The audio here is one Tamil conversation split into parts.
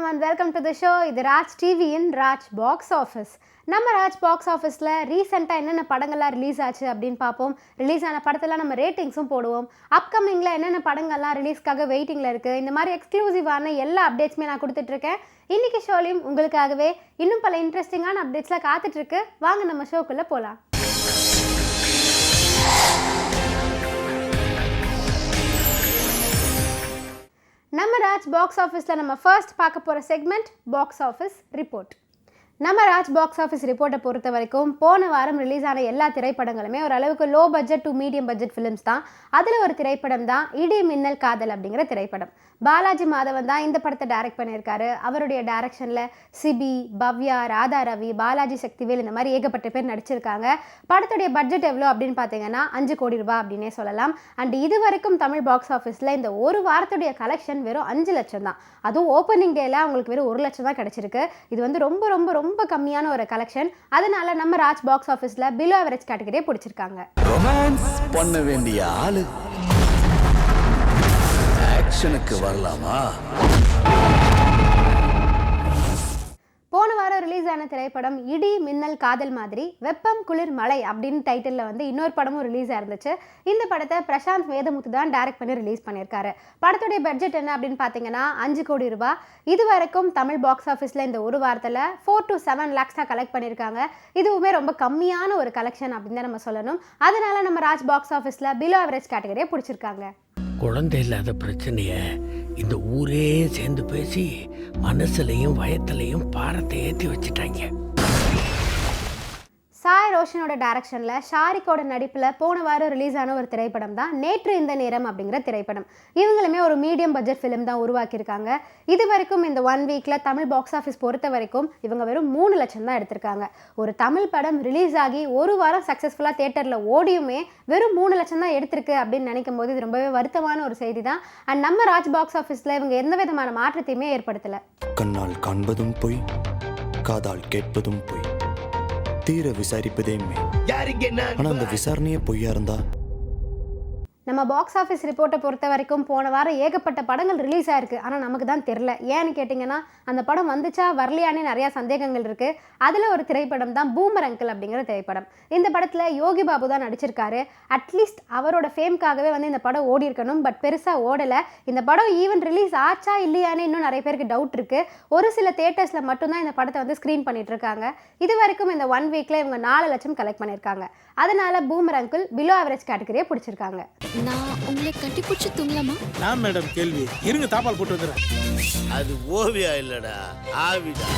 வணக்கம் and welcome to the show. இது ராஜ் டிவியின் ராஜ் பாக்ஸ் ஆஃபீஸ். நம்ம ராஜ் பாக்ஸ் ஆஃபீஸில் ரீசெண்டாக என்னென்ன படங்கள்லாம் ரிலீஸ் ஆச்சு அப்படின்னு பார்ப்போம். ரிலீஸ் ஆன படத்தில் நம்ம ரேட்டிங்ஸும் போடுவோம். அப்கமிங்கில் என்னென்ன படங்கள்லாம் ரிலீஸ்க்காக வெயிட்டிங்கில் இருக்குது, இந்த மாதிரி எக்ஸ்க்ளூசிவான எல்லா அப்டேட்ஸுமே நான் கொடுத்துட்ருக்கேன். இன்றைக்கி ஷோலையும் உங்களுக்காகவே இன்னும் பல இன்ட்ரெஸ்டிங்கான அப்டேட்ஸ்லாம் காத்துட்ருக்கு. வாங்க நம்ம ஷோக்குள்ளே போகலாம். நம்ம ராஜ் பாக்ஸ் ஆஃபீஸில் நம்ம ஃபர்ஸ்ட் பார்க்க போகிற செக்மெண்ட் பாக்ஸ் ஆஃபீஸ் ரிப்போர்ட். நம்ம ராஜ் பாக்ஸ் ஆஃபீஸ் ரிப்போர்ட்டை பொறுத்த வரைக்கும் போன வாரம் ரிலீஸ் ஆன எல்லா திரைப்படங்களுமே ஓரளவுக்கு low budget to medium budget films தான். அதில் ஒரு திரைப்படம் தான் இடி மின்னல் காதல் அப்படிங்கிற திரைப்படம். பாலாஜி மாதவன் தான் இந்த படத்தை டைரக்ட் பண்ணியிருக்காரு. அவருடைய டைரக்ஷனில் சிபி, பவ்யா, ராதா ரவி, பாலாஜி சக்திவேல் இந்த மாதிரி ஏகப்பட்ட பேர் நடிச்சிருக்காங்க. படத்துடைய பட்ஜெட் எவ்வளோ அப்படின்னு பார்த்தீங்கன்னா 5 கோடி ரூபாய் அப்படின்னே சொல்லலாம். அண்ட் இது வரைக்கும் தமிழ் பாக்ஸ் ஆஃபீஸில் இந்த ஒரு வாரத்துடைய கலெக்ஷன் வெறும் 5 லட்சம் தான். அதுவும் ஓப்பனிங் டேல அவங்களுக்கு வெறும் 1 லட்சம் தான் கிடச்சிருக்கு. இது வந்து ரொம்ப ரொம்ப ரொம்ப கம்மியான ஒரு கலெக்ஷன். அதனால நம்ம ராஜ் பாக்ஸ் ஆஃபீஸில் பிலோ ஆவரேஜ் கேட்டகரியே பிடிச்சிருக்காங்க. ரொமான்ஸ் பண்ண வேண்டிய ஆளு ஆக்ஷனுக்கு வரலாமா? போன வாரம் ரிலீஸ் ஆன திரைப்படம் இடி மின்னல் காதல் மாதிரி வெப்பம் குளிர் மழை அப்படின்னு டைட்டிலில் வந்து இன்னொரு படமும் ரிலீஸ் ஆயிருந்துச்சு. இந்த படத்தை பிரசாந்த் வேதமுத்து தான் டைரக்ட் பண்ணி ரிலீஸ் பண்ணியிருக்காரு. படத்துடைய பட்ஜெட் என்ன அப்படின்னு பார்த்தீங்கன்னா 5 கோடி ரூபாய். இது வரைக்கும் தமிழ் பாக்ஸ் ஆஃபீஸில் இந்த ஒரு வாரத்தில் 4 to 7 lakhs தான் கலெக்ட் பண்ணியிருக்காங்க. இதுவுமே ரொம்ப கம்மியான ஒரு கலெக்ஷன் அப்படின்னு தான் நம்ம சொல்லணும். அதனால நம்ம ராஜ் பாக்ஸ் ஆஃபீஸில் பிலோ ஆவரேஜ் கேட்டகரியை பிடிச்சிருக்காங்க. குழந்தை இல்லாத பிரச்சனைய இந்த ஊரே சேர்ந்து பேசி மனசுலையும் வயத்திலையும் பாரத்தை ஏற்றி வச்சுட்டாங்க. சாய் ரோஷனோட டைரக்ஷனில் ஷாரிக்கோட நடிப்பில் போன வாரம் ரிலீஸ் ஆன ஒரு திரைப்படம் தான் நேற்று இந்த நேரம் அப்படிங்கிற திரைப்படம். இவங்களுமே ஒரு மீடியம் பட்ஜெட் ஃபிலிம் தான் உருவாக்கியிருக்காங்க. இது வரைக்கும் இந்த 1 வீக்கில் தமிழ் பாக்ஸ் ஆஃபீஸ் பொறுத்த வரைக்கும் இவங்க வெறும் 3 லட்சம் தான் எடுத்திருக்காங்க. ஒரு தமிழ் படம் ரிலீஸ் ஆகி ஒரு வாரம் சக்ஸஸ்ஃபுல்லாக தியேட்டரில் ஓடியுமே வெறும் 3 லட்சம் தான் எடுத்திருக்கு அப்படின்னு நினைக்கும் போது இது ரொம்பவே வருத்தமான ஒரு செய்தி தான். அண்ட் நம்ம ராஜ் பாக்ஸ் ஆஃபீஸில் இவங்க எந்த விதமான மாற்றத்தையுமே ஏற்படுத்தலை. கண்ணால் காண்பதும் பொய், காதால் கேட்பதும் பொய், தீர விசாரிப்பதே மெய். ஆனா அந்த விசாரணையே பொய்யா இருந்தா? நம்ம பாக்ஸ் ஆஃபீஸ் ரிப்போர்ட்டை பொறுத்த வரைக்கும் போன வாரம் ஏகப்பட்ட படங்கள் ரிலீஸ் ஆயிருக்கு. ஆனால் நமக்கு தான் தெரில. ஏன்னு கேட்டிங்கன்னா அந்த படம் வந்துச்சா வரலையானே நிறையா சந்தேகங்கள் இருக்குது. அதில் ஒரு திரைப்படம் தான் பூமர் அங்கிள் அப்படிங்கிற திரைப்படம். இந்த படத்தில் யோகி பாபு தான் நடிச்சிருக்காரு. அட்லீஸ்ட் அவரோட ஃபேம்காகவே வந்து இந்த படம் ஓடி இருக்கணும். பட் பெருசாக ஓடலை. இந்த படம் ஈவன் ரிலீஸ் ஆச்சா இல்லையானே இன்னும் நிறைய பேருக்கு டவுட் இருக்குது. ஒரு சில தியேட்டர்ஸில் மட்டும்தான் இந்த படத்தை வந்து ஸ்க்ரீன் பண்ணிட்டு இருக்காங்க. இது வரைக்கும் இந்த 1 வீக்கில் இவங்க 4 லட்சம் கலெக்ட் பண்ணியிருக்காங்க. அதனால பூமர் அங்கிள் பிலோ ஆவரேஜ் கேட்டகரியை பிடிச்சிருக்காங்க. நான் உங்களை கட்டி பிடிச்சி தூங்கலாமா? நான் மேடம் கேள்வி இருங்க, தாப்பால் போட்டு வந்துடுறேன். அது ஓவியா இல்லடா, ஆவிடா.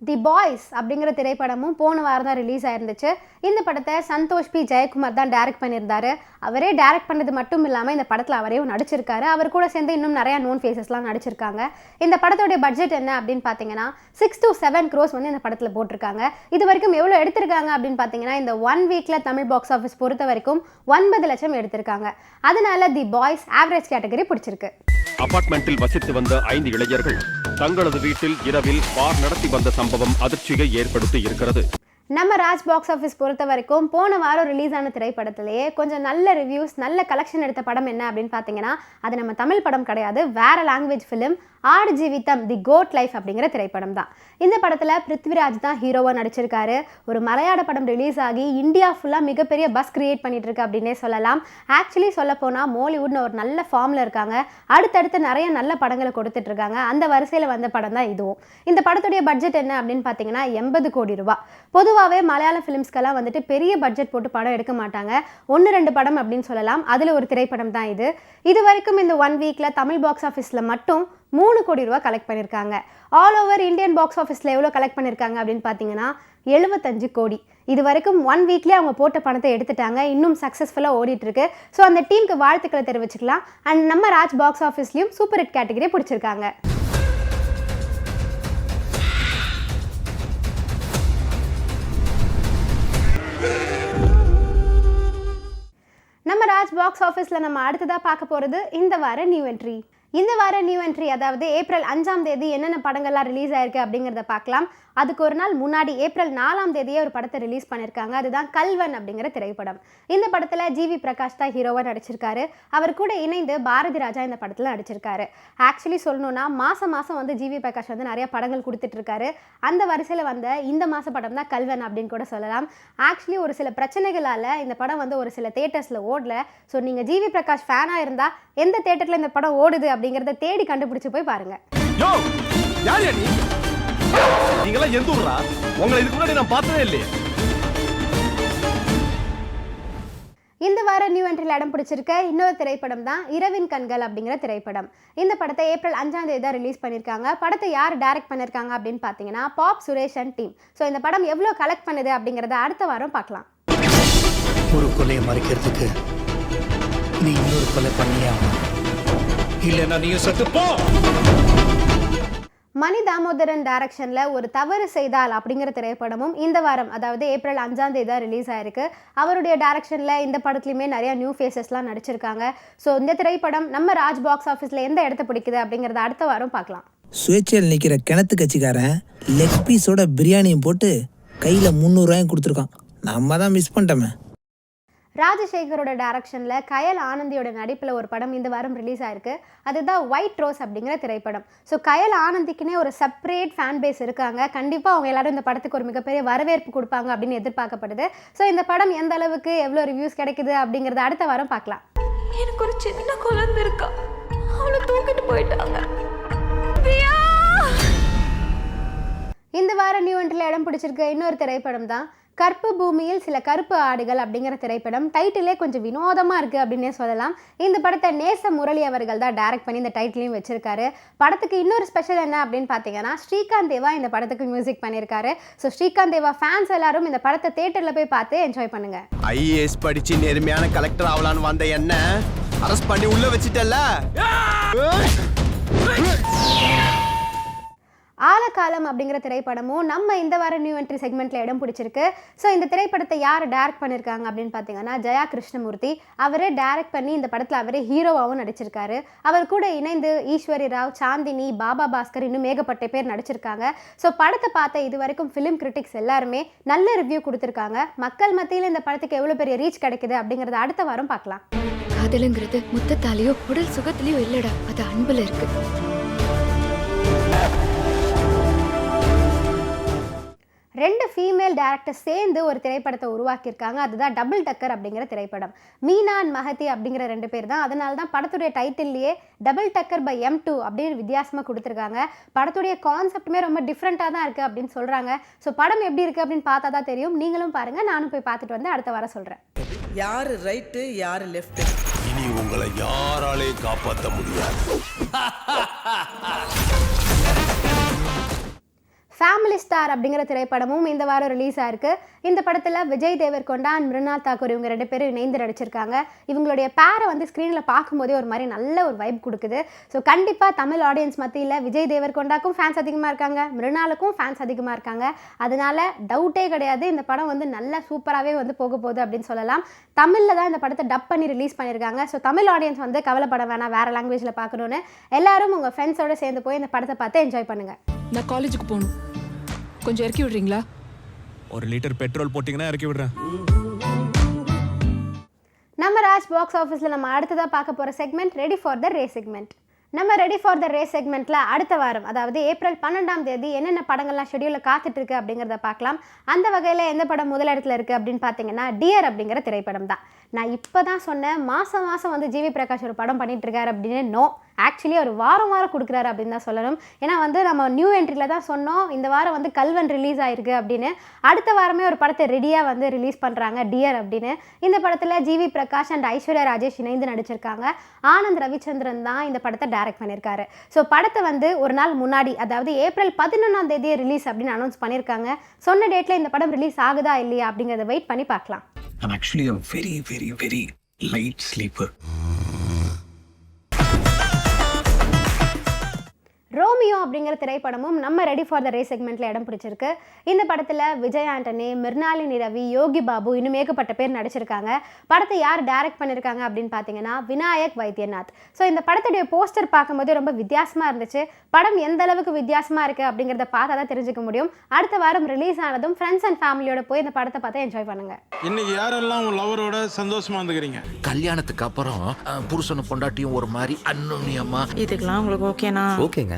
தி பாய்ஸ் அப்படிங்கிற திரைப்படமும் போன வாரம் தான் ரிலீஸ் ஆயிருந்துச்சு. இந்த படத்தை சந்தோஷ் பி ஜெயக்குமார் தான் டைரக்ட் பண்ணியிருந்தாரு. அவரே டைரக்ட் பண்ணது மட்டும் இல்லாமல் இந்த படத்தில் அவரையும் நடிச்சிருக்காரு. அவர் கூட சேர்ந்து இன்னும் நிறையா நோன் ஃபேஸஸ்லாம் நடிச்சிருக்காங்க. இந்த படத்தோடைய பட்ஜெட் என்ன அப்படின்னு பார்த்தீங்கன்னா 6 to 7 crores வந்து இந்த படத்தில் போட்டிருக்காங்க. இது வரைக்கும் எவ்வளோ எடுத்திருக்காங்க அப்படின்னு பார்த்தீங்கன்னா இந்த 1 வீக்கில் தமிழ் பாக்ஸ் ஆஃபீஸ் பொறுத்த வரைக்கும் 9 லட்சம் எடுத்திருக்காங்க. அதனால தி பாய்ஸ் ஆவரேஜ் கேட்டகரி பிடிச்சிருக்கு. அபார்ட்மெண்டில் வசித்து வந்த 5 இளைஞர்கள் தங்களது வீட்டில் இரவில் பார் நடத்தி வந்த சம்பவம் அதிர்ச்சியை ஏற்படுத்தி இருக்கிறது. நம்ம ராஜ் பாக்ஸ் ஆஃபீஸ் பொறுத்த வரைக்கும் போன வாரம் ரிலீஸ் ஆன திரைப்படத்திலேயே கொஞ்சம் நல்ல ரிவ்யூஸ், நல்ல கலெக்ஷன் எடுத்த படம் என்ன அப்படின்னு பார்த்தீங்கன்னா அது நம்ம தமிழ் படம் கிடையாது, வேற லாங்குவேஜ் ஃபிலிம் ஆடு ஜீவிதம் தி கோட் லைஃப் அப்படிங்கிற திரைப்படம் தான். இந்த படத்தில் பிருத்விராஜ் தான் ஹீரோவாக நடிச்சிருக்காரு. ஒரு மலையாள படம் ரிலீஸ் ஆகி இந்தியா ஃபுல்லாக மிகப்பெரிய பஸ் கிரியேட் பண்ணிட்டு இருக்கு அப்படின்னே சொல்லலாம். ஆக்சுவலி சொல்ல போனால் மோலிவுட்னு ஒரு நல்ல ஃபார்மில் இருக்காங்க. அடுத்தடுத்து நிறைய நல்ல படங்களை கொடுத்துட்டு இருக்காங்க. அந்த வரிசையில் வந்த படம் தான் இதுவும். இந்த படத்துடைய பட்ஜெட் என்ன அப்படின்னு பார்த்தீங்கன்னா 80 கோடி ரூபாய். பொதுவாகவே மலையாள ஃபிலிம்ஸ்க்கெல்லாம் வந்துட்டு பெரிய பட்ஜெட் போட்டு படம் எடுக்க மாட்டாங்க. 1-2 படம் அப்படின்னு சொல்லலாம். அதில் ஒரு திரைப்படம் தான் இது. இது வரைக்கும் இந்த 1 வீக்கில் தமிழ் பாக்ஸ் ஆஃபீஸில் மட்டும் 3 கோடி ரூபாய் கலெக்ட் பண்ணியிருக்காங்க. ஆல் ஓவர் இந்தியன் பாக்ஸ் ஆஃபீஸில் எவ்வளோ கலெக்ட் பண்ணியிருக்காங்க அப்படின்னு பார்த்தீங்கன்னா 75 கோடி. இது வரைக்கும் 1 வீக்லேயே அவங்க போட்ட பணத்தை எடுத்துட்டாங்க. இன்னும் சக்ஸஸ்ஃபுல்லாக ஓடிட்டுருக்கு. ஸோ அந்த டீமுக்கு வாழ்த்துக்களை தெரிவிச்சுக்கலாம். அண்ட் நம்ம ராஜ் பாக்ஸ் ஆஃபீஸ்லேயும் சூப்பர் ஹிட் கேட்டகரியை பிடிச்சிருக்காங்க. நம்ம ராஜ் பாக்ஸ் ஆஃபீஸில் நம்ம அடுத்ததாக பார்க்க போகிறது இந்த வார நியூ என்ட்ரி. இந்த வார நியூ என்ட்ரி அதாவது ஏப்ரல் 5ஆம் தேதி என்னென்ன படங்கள்லாம் ரிலீஸ் ஆயிருக்கு அப்படிங்கிறத பார்க்கலாம். அதுக்கு ஒரு நாள் முன்னாடி ஏப்ரல் 4ஆம் தேதியே ஒரு படத்தை ரிலீஸ் பண்ணியிருக்காங்க. அதுதான் கல்வன் அப்படிங்கிற திரைப்படம். இந்த படத்தில் ஜிவி பிரகாஷ் தான் ஹீரோவாக நடிச்சிருக்காரு. அவர் கூட இணைந்து பாரதி ராஜா இந்த படத்தில் நடிச்சிருக்காரு. ஆக்சுவலி சொல்லணும்னா மாதம் வந்து ஜிவி பிரகாஷ் வந்து நிறைய படங்கள் கொடுத்துட்ருக்காரு. அந்த வரிசையில் வந்த இந்த மாத படம் தான் கல்வன் அப்படின்னு கூட சொல்லலாம். ஆக்சுவலி ஒரு சில பிரச்சனைகளால் இந்த படம் வந்து ஒரு சில தியேட்டர்ஸில் ஓடல. ஸோ நீங்கள் ஜிவி பிரகாஷ் ஃபேனாக இருந்தால் எந்த தியேட்டரில் இந்த படம் ஓடுது அப்படிங்கிறத தேடி கண்டுபிடிச்சு போய் பாருங்கள். நீங்களாம் எந்த ஊரா? உங்களை இதுக்கு முன்னாடி நான் பார்த்ததே இல்லையே. இந்த வாரம் நியூ என்ட்ரியில் இடம் பிடிச்சிருக்க இன்னொரு திரைப்படம் தான் இரவின் கண்கள் அப்படிங்கிற திரைப்படம். இந்த படத்தை ஏப்ரல் 5ஆம் தேதி தான் ரிலீஸ் பண்ணியிருக்காங்க. படத்தை யார் டைரக்ட் பண்ணியிருக்காங்க அப்படின்னு பார்த்தீங்கன்னா Bob Suresh and team. So இந்த படம் எவ்வளோ கலெக்ட் பண்ணுது அப்படிங்கிறத அடுத்த வாரம் பார்க்கலாம். ஒரு கொலையை மறைக்கிறதுக்கு நீ இன்னொரு கொலை பண்ணியா? இல்லைன்னா நீயும் செத்து போ. மணி தாமோதரன் டைரக்ஷனில் ஒரு தவறு செய்தால் அப்படிங்கிற திரைப்படமும் இந்த வாரம் அதாவது ஏப்ரல் 5ஆம் தேதி தான் ரிலீஸ் ஆயிருக்கு. அவருடைய டைரக்ஷனில் இந்த படத்துலையுமே நிறையா நியூ ஃபேஸஸ்லாம் நடிச்சிருக்காங்க. ஸோ இந்த திரைப்படம் நம்ம ராஜ் பாக்ஸ் ஆஃபீஸில் எந்த இடத்த பிடிக்குது அப்படிங்கிறத அடுத்த வாரம் பார்க்கலாம். சுயேட்சையில் நிற்கிற கிணத்து கட்சிக்காரன் லெக் பீஸோட பிரியாணியும் போட்டு கையில் 300 ரூபாயும் கொடுத்துருக்கான். நம்ம தான் மிஸ் பண்ணிட்டோமே. ராஜசேகரோட டைரக்ஷனில் கயல் ஆனந்தியோட நடிப்பில் ஒரு படம் இந்த வாரம் ரிலீஸ் ஆயிருக்கு. அதுதான் ஒயிட் ரோஸ் அப்படிங்கிற திரைப்படம். ஸோ கயல் ஆனந்திக்குன்னே ஒரு செப்பரேட் ஃபேன் பேஸ் இருக்காங்க. கண்டிப்பாக அவங்க எல்லாரும் இந்த படத்துக்கு ஒரு மிகப்பெரிய வரவேற்பு கொடுப்பாங்க அப்படின்னு எதிர்பார்க்கப்படுது. ஸோ இந்த படம் எந்த அளவுக்கு எவ்வளோ ரிவ்யூஸ் கிடைக்குது அப்படிங்கிறத அடுத்த வாரம் பார்க்கலாம். எனக்கு ஒரு சின்ன குழந்தை இருக்கா, அவளை தூக்கிட்டு போயிட்டாங்க. இந்த வாரம் நியூ என்ட்ரியில் இடம் பிடிச்சிருக்க இன்னொரு திரைப்படம் தான் கற்பு பூமியில் சில கருப்பு ஆடுகள் அப்படிங்கிற திரைப்படம். டைட்டிலே கொஞ்சம் வினோதமாக இருக்குது அப்படின்னே சொல்லலாம். இந்த படத்தை நேச முரளி அவர்கள் தான் டைரக்ட் பண்ணி இந்த டைட்டிலையும் வச்சிருக்காரு. படத்துக்கு இன்னொரு ஸ்பெஷல் என்ன அப்படின்னு பார்த்தீங்கன்னா ஸ்ரீகாந்த் தேவா இந்த படத்துக்கு மியூசிக் பண்ணியிருக்காரு. ஸோ ஸ்ரீகாந்த் தேவா ஃபேன்ஸ் எல்லாரும் இந்த படத்தை தியேட்டரில் போய் பார்த்து என்ஜாய் பண்ணுங்க. ஐஏஎஸ் படிச்சு நேர்மையான கலெக்டர் ஆகலான்னு வந்த என்ன அரெஸ்ட் பண்ணி உள்ள வச்சிட்டல்ல. ஆலகாலம் அப்படிங்கிற திரைப்படமும் நம்ம இந்த வாரம் நியூ என்ட்ரி செக்மெண்ட்டில் இடம் பிடிச்சிருக்கு. ஸோ இந்த திரைப்படத்தை யார் டைரக்ட் பண்ணியிருக்காங்க அப்படின்னு பார்த்தீங்கன்னா ஜெயா கிருஷ்ணமூர்த்தி. அவரே டைரக்ட் பண்ணி இந்த படத்தில் அவரே ஹீரோவாகவும் நடிச்சிருக்காரு. அவர் கூட இணைந்து ஈஸ்வரி ராவ், சாந்தினி, பாபா பாஸ்கர் இன்னும் ஏகப்பட்ட பேர் நடிச்சிருக்காங்க. ஸோ படத்தை பார்த்த இது வரைக்கும் ஃபிலிம் கிரிட்டிக்ஸ் எல்லாருமே நல்ல ரிவ்யூ கொடுத்துருக்காங்க. மக்கள் மத்தியில் இந்த படத்துக்கு எவ்வளோ பெரிய ரீச் கிடைக்குது அப்படிங்கிறத அடுத்த வாரம் பார்க்கலாம். காதலுங்கிறது முத்தத்தாலேயோ உடல் சுகத்திலேயோ இல்லடா, அது அன்புல இருக்கு. ரெண்டு ஃபீமேல் டேரக்டர் சேர்ந்து ஒரு திரைப்படத்தை உருவாக்கியிருக்காங்க. அதுதான் டபுள் டக்கர் அப்படிங்கிற திரைப்படம். மீனா அண்ட் மஹதி அப்படிங்கிற 2 பேர் தான். அதனால தான் படத்துடைய டைட்டில்லையே டபுள் டக்கர் பை M2 அப்படின்னு வித்தியாசமாக கொடுத்துருக்காங்க. படத்துடைய கான்செப்டுமே ரொம்ப டிஃப்ரெண்ட்டாக தான் இருக்குது அப்படின்னு சொல்கிறாங்க. ஸோ படம் எப்படி இருக்குது அப்படின்னு பார்த்தா தான் தெரியும். நீங்களும் பாருங்கள், நானும் போய் பார்த்துட்டு வந்து அடுத்த வாரம் சொல்கிறேன். யாரு ரைட்டு யாரு லெஃப்ட். இனி உங்களை யாராலையும் காப்பாற்ற முடியாது. ஃபேமிலி ஸ்டார் அப்படிங்கிற திரைப்படமும் இந்த வாரம் ரிலீஸ் ஆயிருக்கு. இந்த படத்தில் விஜய் தேவர்கொண்டா அண்ட் மிருனால் தாக்கூர் இவங்க 2 பேரும் இணைந்து நடிச்சிருக்காங்க. இவங்களுடைய பேரை வந்து ஸ்க்ரீனில் பார்க்கும்போதே ஒரு மாதிரி நல்ல ஒரு வைப் கொடுக்குது. ஸோ கண்டிப்பாக தமிழ் ஆடியன்ஸ் மத்தியில் விஜய் தேவர்கொண்டாக்கும் ஃபேன்ஸ் அதிகமாக இருக்காங்க, மிருனாலுக்கும் ஃபேன்ஸ் அதிகமாக இருக்காங்க. அதனால டவுட்டே கிடையாது, இந்த படம் வந்து நல்லா சூப்பராகவே வந்து போக போகுது அப்படின்னு சொல்லலாம். தமிழில் தான் இந்த படத்தை டப் பண்ணி ரிலீஸ் பண்ணியிருக்காங்க. ஸோ தமிழ் ஆடியன்ஸ் வந்து கவலைப்பட வேணாம், வேறு லாங்குவேஜில் பார்க்கணுன்னு எல்லாரும் உங்கள் ஃப்ரெண்ட்ஸோடு சேர்ந்து போய் இந்த படத்தை பார்த்து என்ஜாய் பண்ணுங்கள். நான் காலேஜுக்கு போகணும், கொஞ்சம் இறக்கி விடுறீங்களா? 1 லிட்டர் பெட்ரோல் போட்டிங்கன்னா இறக்கி விடுறேன். நம்ம ராஜ் பாக்ஸ் ஆஃபீஸில் நம்ம அடுத்ததாக பார்க்க போகிற segment ready for the race segment. நம்ம ரெடி ஃபார் த ரேஸ் செக்மெண்ட்டில் அடுத்த வாரம் அதாவது ஏப்ரல் 12ஆம் தேதி என்னென்ன படங்கள்லாம் ஷெடியூலில் காத்துட்ருக்கு அப்படிங்கிறத பார்க்கலாம். அந்த வகையில் எந்த படம் முதல் இடத்துல இருக்குது அப்படின்னு பார்த்தீங்கன்னா டியர் அப்படிங்கிற திரைப்படம் தான். நான் இப்போ தான் சொன்னேன் மாதம் வந்து ஜிவி பிரகாஷ் ஒரு படம் பண்ணிகிட்ருக்காரு அப்படின்னு. நோ, ஆக்சுவலி அவர் வாரம் கொடுக்குறாரு அப்படின்னு தான் சொல்லணும். ஏன்னா வந்து நம்ம நியூ என்ட்ரியில் தான் சொன்னோம் இந்த வாரம் வந்து கல்வன் ரிலீஸ் ஆயிருக்கு அப்படின்னு. அடுத்த வாரமே ஒரு படத்தை ரெடியாக வந்து ரிலீஸ் பண்ணுறாங்க டியர் அப்படின்னு. இந்த படத்தில் ஜிவி பிரகாஷ் அண்ட் ஐஸ்வர்யா ராஜேஷ் இணைந்து நடிச்சிருக்காங்க. ஆனந்த் ரவிச்சந்திரன் தான் இந்த படத்தை டைரக்ட் பண்ணியிருக்காரு. ஸோ படத்தை வந்து ஒரு நாள் முன்னாடி அதாவது ஏப்ரல் 11ஆம் தேதியே ரிலீஸ் அப்படின்னு அனௌன்ஸ் பண்ணியிருக்காங்க. சொன்ன டேட்டில் இந்த படம் ரிலீஸ் ஆகுதா இல்லையா அப்படிங்கிறத வெயிட் பண்ணி பார்க்கலாம். I'm actually a very, very, very light sleeper. Romeo அப்படிங்கிற திரைப்படமும் நம்ம ரெடி ஃபார் த ரேஸ் செக்மெண்ட்டில் இடம் பிடிச்சிருக்கு. இந்த படத்தில் விஜய் ஆண்டனி, மிர்னாலினி ரவி, யோகி பாபு இன்னும் ஏகப்பட்ட பேர் நடிச்சிருக்காங்க. படத்தை யார் டைரக்ட் பண்ணியிருக்காங்க அப்படின்னு பார்த்தீங்கன்னா விநாயக் வைத்தியநாத். ஸோ இந்த படத்துடைய போஸ்டர் பார்க்கும்போது ரொம்ப வித்தியாசமாக இருந்துச்சு. படம் எந்த அளவுக்கு வித்தியாசமாக இருக்குது அப்படிங்கிறத பார்த்தா தான் தெரிஞ்சுக்க முடியும். அடுத்த வாரம் ரிலீஸ் ஆனதும் ஃப்ரெண்ட்ஸ் அண்ட் ஃபேமிலியோட போய் இந்த படத்தை பார்த்து என்ஜாய் பண்ணுங்க. இன்னைக்கு யாரெல்லாம் உங்க லவரோட சந்தோஷமா இருந்துக்கிறீங்க? கல்யாணத்துக்கு அப்புறம் புருஷனும் பொண்டாட்டியும் ஒரு மாதிரி அன்னுன்னியமா. இதுக்கெல்லாம் உங்களுக்கு ஓகேனா? ஓகேங்க.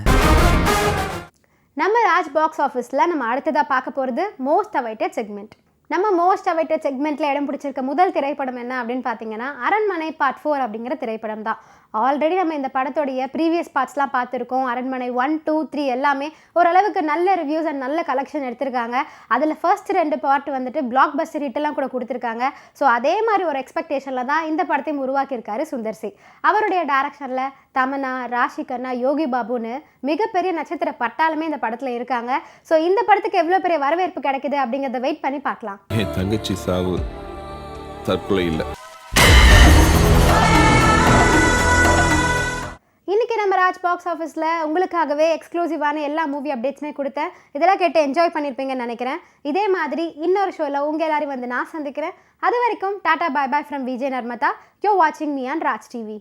நம்ம ராஜ் பாக்ஸ் ஆஃபீஸில் நம்ம அடுத்ததாக பார்க்க போகிறது மோஸ்ட் அவைட்டட் செக்மெண்ட். நம்ம மோஸ்ட் அவைட்டட் செக்மெண்ட்டில் இடம் பிடிச்சிருக்க முதல் திரைப்படம் என்ன அப்படின்னு பார்த்தீங்கன்னா அரண்மனை பார்ட் 4 அப்படிங்கிற திரைப்படம் தான். ஆல்ரெடி நம்ம இந்த படத்தோடைய ப்ரீவியஸ் பார்ட்ஸ்லாம் பார்த்துருக்கோம். அரண்மனை 1, 2, 3 எல்லாமே ஓரளவுக்கு நல்ல ரிவ்யூஸ் அண்ட் நல்ல கலெக்ஷன் எடுத்திருக்காங்க. அதில் ஃபர்ஸ்ட் 2 பார்ட் வந்துட்டு பிளாக் பஸ்டர் ஹிட்டெல்லாம் கூட கொடுத்துருக்காங்க. ஸோ அதே மாதிரி ஒரு எக்ஸ்பெக்டேஷனில் தான் இந்த படத்தையும் உருவாக்கியிருக்காரு சுந்தர் சி. அவருடைய டைரக்ஷனில் தமன்னா, ராஷி கண்ணா, யோகி பாபுன்னு மிகப்பெரிய நட்சத்திர பட்டாலுமே இந்த படத்தில் இருக்காங்க. ஸோ இந்த படத்துக்கு எவ்வளோ பெரிய வரவேற்பு கிடைக்குது அப்படிங்கிறத வெயிட் பண்ணி பார்க்கலாம். என் தங்கச்சி சாவு தற்கொலை இல்லை. இன்றைக்கி நம்ம ராஜ் பாக்ஸ் ஆஃபீஸில் உங்களுக்காகவே எக்ஸ்க்ளூசிவான எல்லா மூவி அப்டேட்ஸுமே கொடுத்தேன். இதெல்லாம் கேட்டு என்ஜாய் பண்ணியிருப்பீங்கன்னு நினைக்கிறேன். இதே மாதிரி இன்னொரு ஷோவில் உங்கள் எல்லாரையும் வந்து நான் சந்திக்கிறேன். அது வரைக்கும் ta-ta bye bye from Vijay Narmada. You வாட்சிங் மீ ஆன் ராஜ் டிவி.